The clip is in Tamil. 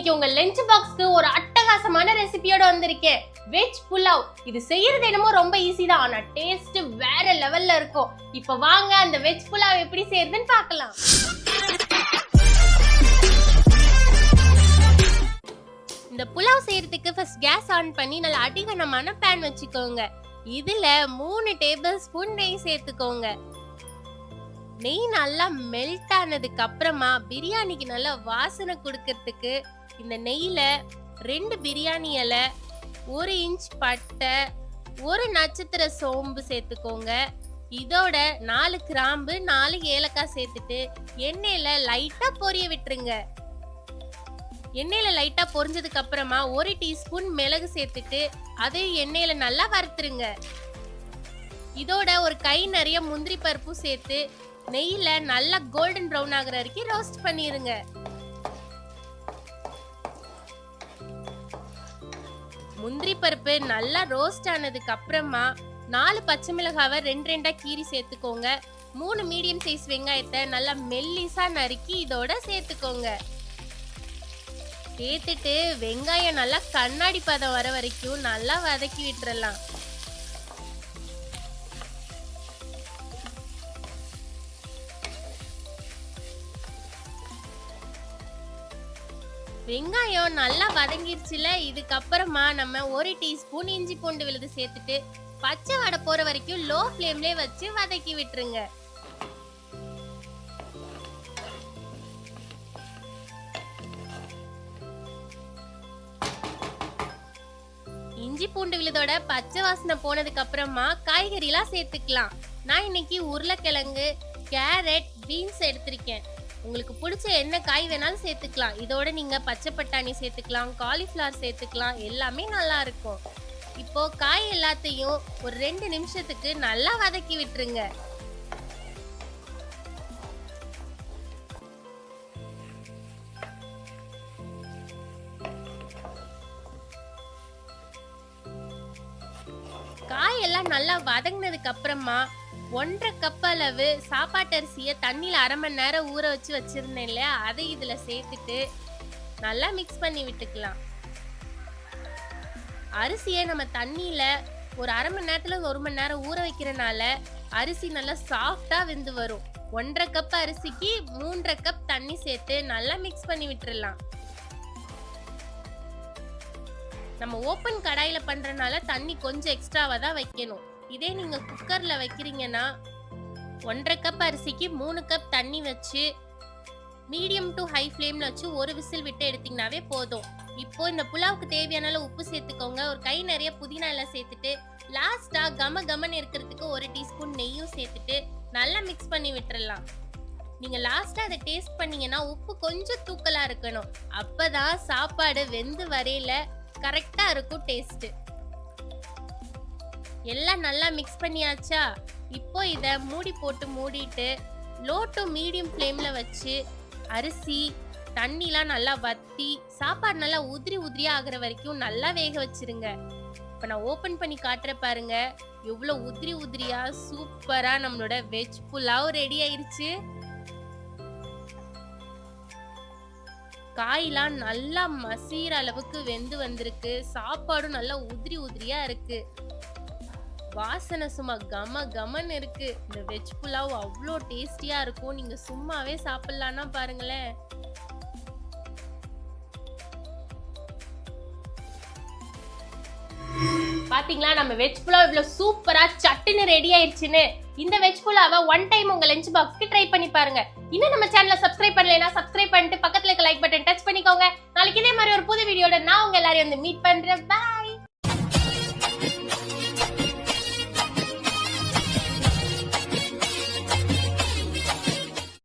இன்னைக்கு உங்க லஞ்ச் பாக்ஸ்க்கு ஒரு அட்டகாசமான ரெசிபியோட வந்திருக்கேன். வெஜ் புலாவ். இது செய்யறது என்னமோ ரொம்ப ஈஸி தான், ஆனா டேஸ்ட் வேற லெவல்ல இருக்கும். இப்ப வாங்க அந்த வெஜ் புலாவ் எப்படி செய்யறதுன்னு பார்க்கலாம். இந்த புலாவ் செய்யறதுக்கு ஃபர்ஸ்ட் கேஸ் ஆன் பண்ணி நல்ல அடிகனமான பேன் வச்சுக்கோங்க. இதுல 3 டேபிள் ஸ்பூன் நெய் சேர்த்துக்கோங்க. நெய் நல்லா மெல்ட் ஆனதுக்கு அப்புறமா பிரியாணிக்கு நல்லா வாசனை கொடுக்கறதுக்கு இந்த நெய்ல 2 பிரியாணி இலை, 1 இன்ச் பட்டை, 1 நட்சத்திர சோம்பு சேர்த்துக்கோங்க. இதோட 4 கிராம்பு, 4 ஏலக்காய் சேர்த்துட்டு எண்ணெயில லைட்டா பொரிய விட்டுருங்க. எண்ணெயில லைட்டா பொரிஞ்சதுக்கு அப்புறமா 1 டீஸ்பூன் மிளகு சேர்த்துட்டு அதையும் எண்ணெயில நல்லா வறுத்துருங்க. இதோட ஒரு கை நிறைய முந்திரி பருப்பு சேர்த்து நெய்யில நல்லா கோல்டன் ப்ரௌன் ஆகுற வரைக்கும் ரோஸ்ட் பண்ணிருங்க. முந்திரி பருப்பு நல்லா ரோஸ்ட் ஆனதுக்கு அப்புறமா 4 பச்சை மிளகாவை 2 கீரி சேர்த்துக்கோங்க. 3 மீடியம் சைஸ் வெங்காயத்தை நல்லா மெல்லிசா நறுக்கி இதோட சேர்த்துக்கோங்க. சேர்த்துட்டு வெங்காயம் நல்லா கண்ணாடி பதம் வர வரைக்கும் நல்லா வதக்கி விட்டுறலாம். வெங்காயம் நல்லா வதங்கிருச்சுல, இதுக்கப்புறமா நம்ம 1 டீஸ்பூன் இஞ்சி பூண்டு விழுது சேர்த்துட்டு பச்சை வடை போற வரைக்கும் லோ ஃப்ளேம்லயே வச்சு வதக்கி விட்டுருங்க. இஞ்சி பூண்டு விழுதோட பச்சை வாசனை போனதுக்கு அப்புறமா காய்கறி எல்லாம் சேர்த்துக்கலாம். நான் இன்னைக்கு உருளைக்கிழங்கு, கேரட், பீன்ஸ் எடுத்திருக்கேன். உங்களுக்கு பிடிச்ச என்ன காய் வேணாலும் சேர்த்துக்கலாம். இதோட நீங்க பச்சை பட்டாணி சேர்த்துக்கலாம், காலிஃப்ளவர் சேர்த்துக்கலாம், எல்லாமே நல்லா இருக்கும். இப்போ காய் எல்லாத்தையும் ஒரு 2 நிமிஷத்துக்கு நல்லா வதக்கி விட்டுருங்க. காய் எல்லாம் நல்லா வதங்கினதுக்கு அப்புறமா 1.5 கப் அளவு சாப்பாட்டு அரிசியை தண்ணியில 1/2 மணி நேரம் ஊற வச்சு வச்சிருந்தேன் இல்லையா, அதை இதுல சேர்த்துட்டு நல்லா மிக்ஸ் பண்ணி விட்டுக்கலாம். அரிசியை நம்ம தண்ணியில ஒரு 1/2 மணி நேரத்துல 1 மணி நேரம் ஊற வைக்கிறனால அரிசி நல்லா சாஃப்டா வெந்து வரும். 1.5 கப் அரிசிக்கு 3.5 கப் தண்ணி சேர்த்து நல்லா மிக்ஸ் பண்ணி விட்டுறலாம். நம்ம ஓப்பன் கடாயில பண்றதுனால தண்ணி கொஞ்சம் எக்ஸ்ட்ராவா தான் வைக்கணும். இதே நீங்க குக்கர்ல வைக்கிறீங்கன்னா 1.5 கப் அரிசிக்கு 3 கப் தண்ணி வச்சு மீடியம் டு ஹை ஃப்ளேம்ல வச்சு ஒரு விசில் விட்டு எடுத்தீங்கன்னாவே போதும். இப்போ இந்த புலாவுக்கு தேவையான அளவு உப்பு சேர்த்துக்கோங்க. ஒரு கை நிறைய புதினா எல்லாம் சேர்த்துட்டு லாஸ்டா கமன்னு இருக்கிறதுக்கு 1 டீஸ்பூன் நெய்யும் சேர்த்துட்டு நல்லா மிக்ஸ் பண்ணி விட்டுறலாம். நீங்க லாஸ்டா அதை டேஸ்ட் பண்ணீங்கன்னா உப்பு கொஞ்சம் தூக்கலா இருக்கணும். அப்பதான் சாப்பாடு வெந்து வரையில கரெக்டா இருக்கும் டேஸ்ட். எல்லாம் நல்லா மிக்ஸ் பண்ணியாச்சா? இப்போ இத மூடி போட்டு மூடிட்டு லோ டு மீடியம் ஃப்ளேம்ல வச்சு அரிசி தண்ணிலாம் நல்லா வத்தி சாப்பாடு நல்லா உதிரியா ஆகுற வரைக்கும் நல்லா வேக வச்சிருங்க. இப்ப நான் ஓபன் பண்ணி காட்டுற பாருங்க, எவ்வளவு உதிரியா சூப்பரா நம்மளோட வெஜ் புலாவ் ரெடி ஆயிருச்சு. காயெல்லாம் நல்லா மசீர அளவுக்கு வெந்து வந்திருக்கு. சாப்பாடும் நல்லா உதிரியா இருக்கு. வாசனை சும்மா கமன்னு இருக்கு. இந்த வெஜ் புலாவ் அவ்வளோ டேஸ்டியா இருக்கும். நீங்க சும்மாவே சாப்பிடலாம்னா பாருங்களேன். பாத்தீங்களா நம்ம வெஜ் புலாவ் இவ்வளவு சூப்பரா சட்டுன்னு ரெடி ஆயிடுச்சுன்னு. இந்த வெஜ் புலாவை 1 டைம் உங்க லஞ்ச் பாக்ஸ்க்கு ட்ரை பண்ணி பாருங்க. இன்னும் நம்ம சேனலை சப்ஸ்கிரைப் பண்ணலைன்னா சப்ஸ்கிரைப் பண்ணிட்டு பக்கத்துல இருக்க லைக் பட்டன் டச் பண்ணிக்கோங்க. நாளைக்கு இதே மாதிரி ஒரு புது வீடியோட நான் உங்க எல்லாரையும் வந்து மீட் பண்றேன். பை.